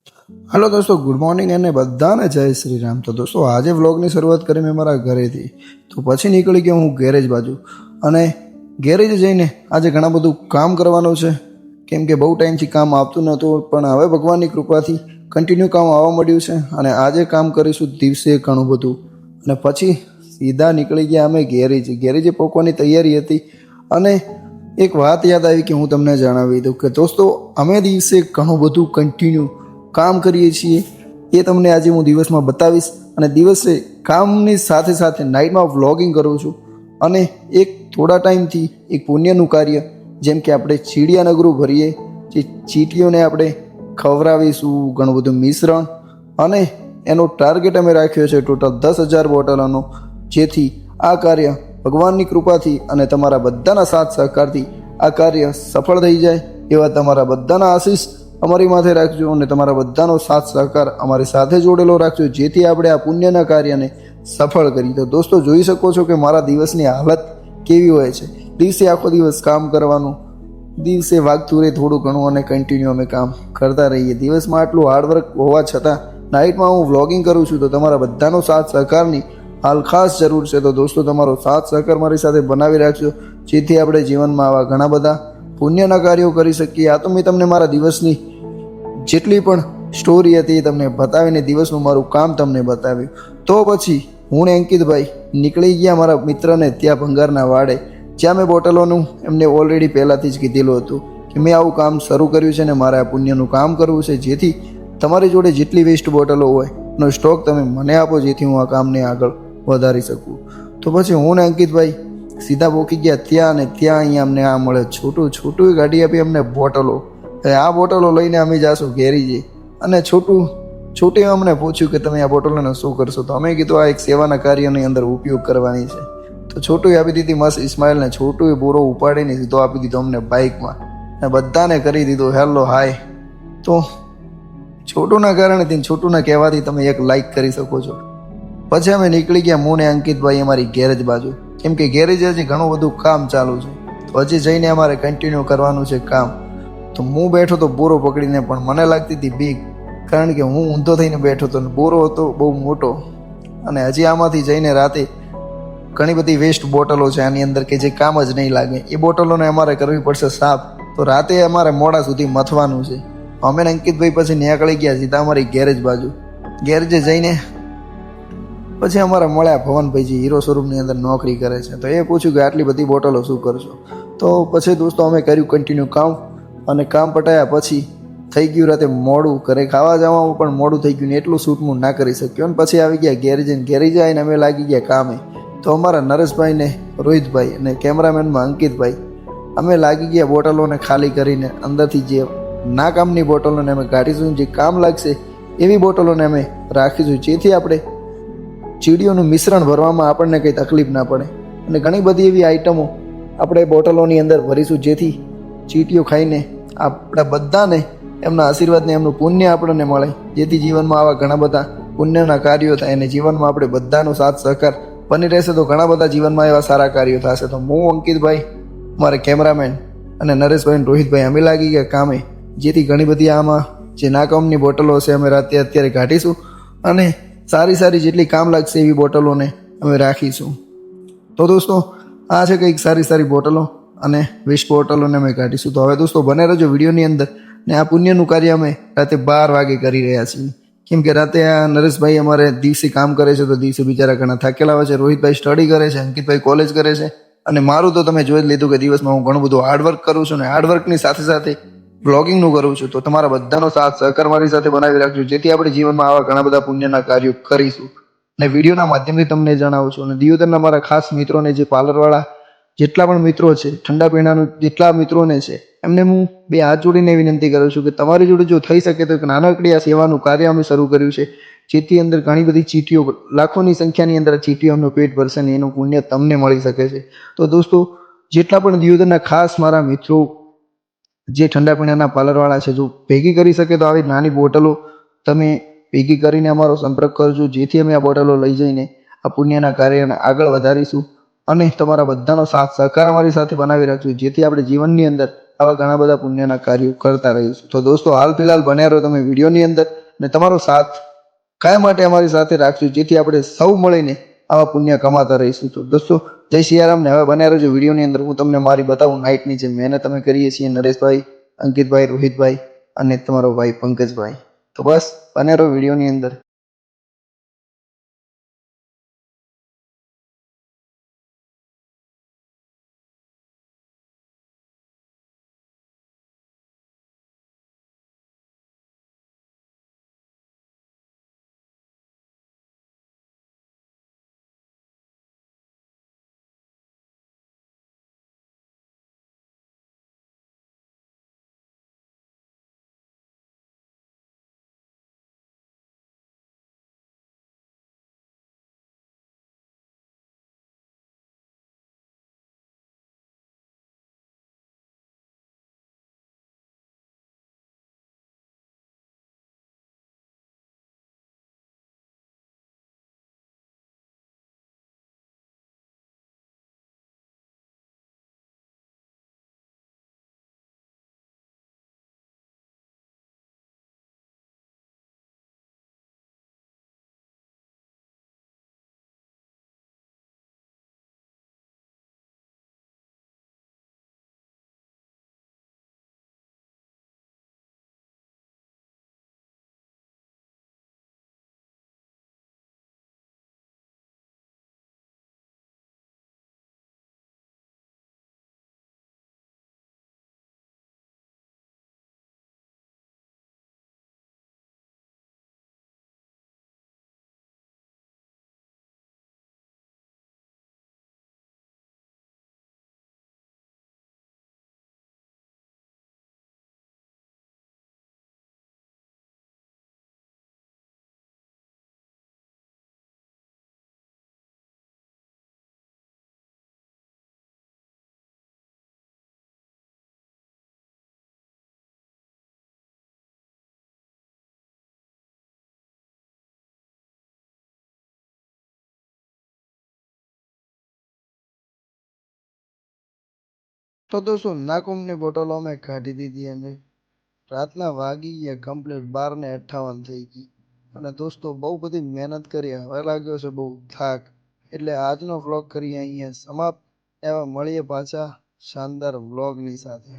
Hello दोस्तों, good morning અને બધાને જય શ્રી રામ। તો દોસ્તો આજે વ્લોગની શરૂઆત કરી મેં મારા ઘરેથી। તો પછી નીકળી ગયો હું ગેરેજ બાજુ અને ગેરેજ જઈને આજે ઘણા બધું કામ કરવાનું છે, કેમ કે બહુ ટાઈમથી કામ આવતું નહોતું, પણ હવે ભગવાનની કૃપાથી કન્ટિન્યુ કામ આવવા મળ્યું છે અને આજે કામ કરીશું દિવસે ઘણું બધું। અને પછી સીધા નીકળી ગયા અમે ગેરેજે પહોંચવાની તૈયારી હતી અને એક વાત યાદ આવી કે હું તમને જણાવી દઉં કે દોસ્તો અમે દિવસે ઘણું બધું કન્ટિન્યુ કામ કરીએ છીએ, એ તમને આજે હું દિવસમાં બતાવીશ। અને દિવસે કામની સાથે સાથે નાઇટમાં વ્લોગિંગ કરું છું અને એક થોડા ટાઈમથી એક પુણ્યનું કાર્ય, જેમ કે આપણે ચીડિયાનગરું ભરીએ, જે ચીટીઓને આપણે ખવડાવીશું ઘણું બધું મિશ્રણ, અને એનો ટાર્ગેટ અમે રાખ્યો છે ટોટલ 10,000 બોટલોનો, જેથી આ કાર્ય ભગવાનની કૃપાથી અને તમારા બધાના સાથ સહકારથી આ કાર્ય સફળ થઈ જાય એવા તમારા બધાના આશીષ અમારી માથે રાખજો અને તમારા બધાનો સાથ સહકાર અમારી સાથે જોડેલો રાખજો, જેથી આપણે આ પુણ્યના કાર્યને સફળ કરી। તો દોસ્તો જોઈ શકો છો કે મારા દિવસની હાલત કેવી હોય છે। દિવસે આખો દિવસ કામ કરવાનું, દિવસે વાગતું રહે થોડું ઘણું અને કન્ટિન્યુ અમે કામ કરતા રહીએ। દિવસમાં આટલું હાર્ડવર્ક હોવા છતાં નાઇટમાં હું વ્લોગિંગ કરું છું, તો તમારા બધાનો સાથ સહકારની હાલ ખાસ જરૂર છે। તો દોસ્તો તમારો સાથ સહકાર મારી સાથે બનાવી રાખજો, જેથી આપણે જીવનમાં આવા ઘણા બધા પુણ્યના કાર્યો કરી શકીએ। આ તો મેં તમને મારા દિવસની જેટલી પણ સ્ટોરી હતી એ તમને બતાવીને દિવસનું મારું કામ તમને બતાવ્યું। તો પછી હું ને અંકિતભાઈ નીકળી ગયા મારા મિત્રને ત્યાં ભંગારના વાડે, જ્યાં મેં બોટલોનું એમને ઓલરેડી પહેલાંથી જ કીધેલું હતું કે મેં આવું કામ શરૂ કર્યું છે ને મારે આ પુણ્યનું કામ કરવું છે, જેથી તમારી જોડે જેટલી વેસ્ટ બોટલો હોય એનો સ્ટોક તમે મને આપો, જેથી હું આ કામને આગળ વધારી શકું। તો પછી હું ને અંકિતભાઈ સીધા પહોંચી ગયા ત્યાં, અને ત્યાં અહીંયા અમને આ મળે છોટું ગાડી આપી અમને બોટલો। આ બોટલો લઈને અમે જાશું ગેરેજે, અને છોટે અમને પૂછ્યું કે તમે આ બોટલોને શું કરશો? તો અમે કીધું આ એક સેવાના કાર્યની અંદર ઉપયોગ કરવાની છે। તો છોટુએ આપી દીધી મસ્ત ઇસ્માઇલને, છોટુએ બોરો ઉપાડીને સીધો આપી દીધો અમને બાઇકમાં, અને બધાને કરી દીધો હેલો હાય। તો છોટુના કારણે છોટુના કહેવાથી તમે એક લાઈક કરી શકો છો। પછી અમે નીકળી ગયા હું ને અંકિતભાઈ અમારી ગેરેજ બાજુ, કેમ કે ગેરેજે હજી ઘણું બધું કામ ચાલુ છે, તો હજી જઈને અમારે કન્ટિન્યુ કરવાનું છે કામ। તો હું બેઠો તો બોરો પકડીને, પણ મને લાગતી હતી બીક, કારણ કે હું ઊંધો થઈને બેઠો હતો, બોરો હતો બહુ મોટો, અને હજી આમાંથી જઈને રાતે ઘણી બધી વેસ્ટ બોટલો છે આની અંદર કે જે કામ જ નહીં લાગે, એ બોટલોને અમારે કરવી પડશે સાફ। તો રાતે અમારે મોડા સુધી મથવાનું છે। અમે અંકિતભાઈ પછી નીકળી ગયા સીધા અમારી ગેરેજ બાજુ। ગેરેજે જઈને પછી અમારા મળ્યા ભવનભાઈ, જે હીરો શોરૂમની અંદર નોકરી કરે છે, તો એ પૂછ્યું કે આટલી બધી બોટલો શું કરશો? તો પછી દોસ્તો અમે કર્યું કન્ટિન્યુ કામ, અને કામ પટાયા પછી થઈ ગયું રાતે મોડું, ઘરે ખાવા જવામાં પણ મોડું થઈ ગયું ને એટલું શૂટમૂટ ના કરી શક્યો, અને પછી આવી ગયા ગેરેજે આવીને અમે લાગી ગયા કામે। તો અમારા નરેશભાઈ ને રોહિતભાઈ અને કેમેરામેનમાં અંકિતભાઈ અમે લાગી ગયા બોટલોને ખાલી કરીને, અંદરથી જે ના કામની બોટલોને અમે કાઢીશું, જે કામ લાગશે એવી બોટલોને અમે રાખીશું, જેથી આપણે ચીડીઓનું મિશ્રણ ભરવામાં આપણને કંઈ તકલીફ ના પડે, અને ઘણી બધી એવી આઈટમો આપણે બોટલોની અંદર ભરીશું, જેથી ચીટીઓ ખાઈને આપણા બધાને એમના આશીર્વાદને એમનું પુણ્ય આપણને મળે, જેથી જીવનમાં આવા ઘણા બધા પુણ્યના કાર્યો થાય અને જીવનમાં આપણે બધાનો સાથ સહકાર બની રહેશે, તો ઘણા બધા જીવનમાં એવા સારા કાર્યો થશે। તો હું અંકિતભાઈ, મારે કેમેરામેન અને નરેશભાઈ અને રોહિતભાઈ અમે લાગી ગયા કામે, જેથી ઘણી બધી આમાં જે નાકામની બોટલો હશે અમે રાતે અત્યારે કાઢીશું, અને સારી જેટલી કામ લાગશે એવી બોટલોને અમે રાખીશું। તો દોસ્તો આ છે કંઈક સારી બોટલો અને વેસ્ટ બોટલોને અમે કાઢીશું। તો હવે દોસ્તો બને રહેજો વિડીયોની અંદર, ને આ પુણ્યનું કાર્ય અમે રાતે 12 વાગે કરી રહ્યા છીએ, કેમ કે રાતે આ નરેશભાઈ અમારે દિવસે કામ કરે છે, તો દિવસે બિચારા ઘણા થાકેલા હોય છે, રોહિતભાઈ સ્ટડી કરે છે, અંકિતભાઈ કોલેજ કરે છે, અને મારું તો તમે જોઈ જ લીધું કે દિવસમાં હું ઘણું બધું હાર્ડવર્ક કરું છું, અને હાર્ડવર્કની સાથે બ્લોગિંગનું કરું છું। તો તમારા બધાનો સાથ સહકાર મારી સાથે બનાવી રાખજો, જેથી આપણે જીવનમાં આવા ઘણા બધા પુણ્યના કાર્યો કરીશું। અને વિડીયોના માધ્યમથી તમને જણાવું છું, અને દિયોદરના મારા ખાસ મિત્રોને, જે પાર્લરવાળા જેટલા પણ મિત્રો છે, ઠંડા પીણાનું જેટલા મિત્રોને છે, એમને હું 2 હાથ જોડીને વિનંતી કરું છું કે તમારી જોડે જો થઈ શકે તો એક નાનકડી આ સેવાનું કાર્ય અમે શરૂ કર્યું છે, જેથી અંદર ઘણી બધી ચીટીઓ, લાખોની સંખ્યાની અંદર ચીટીઓ એમનું પેટ ભરશે ને એનું પુણ્ય તમને મળી શકે છે। તો દોસ્તો જેટલા પણ દિયોદરના ખાસ મારા મિત્રો જે ઠંડા પીણાના પાર્લરવાળા છે, જો ભેગી કરી શકે તો આવી નાની બોટલો તમે ભેગી કરીને અમારો સંપર્ક કરજો, જેથી અમે આ બોટલો લઈ જઈને આ પુણ્યના કાર્યને આગળ વધારીશું, અને તમારા બધાનો સાથ સહકાર અમારી સાથે બનાવી રાખજો, જેથી આપણે જીવનની અંદર આવા ઘણા બધા પુણ્યના કાર્યો કરતા રહીશું. તો દોસ્તો હાલ ફિલહાલ બન્યા રહો તમે વિડીયોની અંદર ને તમારો સાથ કાયમ માટે અમારી સાથે રાખશું, જેથી આપણે સૌ મળીને આવા પુણ્ય કમાતા રહીશું. તો દોસ્તો જય સિયારામ ને હવે બન્યા રહેજો વિડીયોની અંદર. હું તમને મારી બતાવું નાઇટની જે મહેનત અમે કરીએ છીએ, નરેશભાઈ, અંકિતભાઈ, રોહિતભાઈ અને તમારો ભાઈ પંકજભાઈ. તો બસ બન્યા રહો વિડીયોની અંદર. તો દોસ્તો નાકુમની બોટલો અમે કાઢી દીધી અને રાતના વાગી ગયા કમ્પ્લીટ 12:58 થઈ ગઈ. અને દોસ્તો બહુ બધી મહેનત કરી, હવે લાગ્યો છે બહુ થાક, એટલે આજનો વ્લોગ કરીએ અહીંયા સમાપ્ત. એવા મળીએ પાછા શાનદાર વ્લોગની સાથે.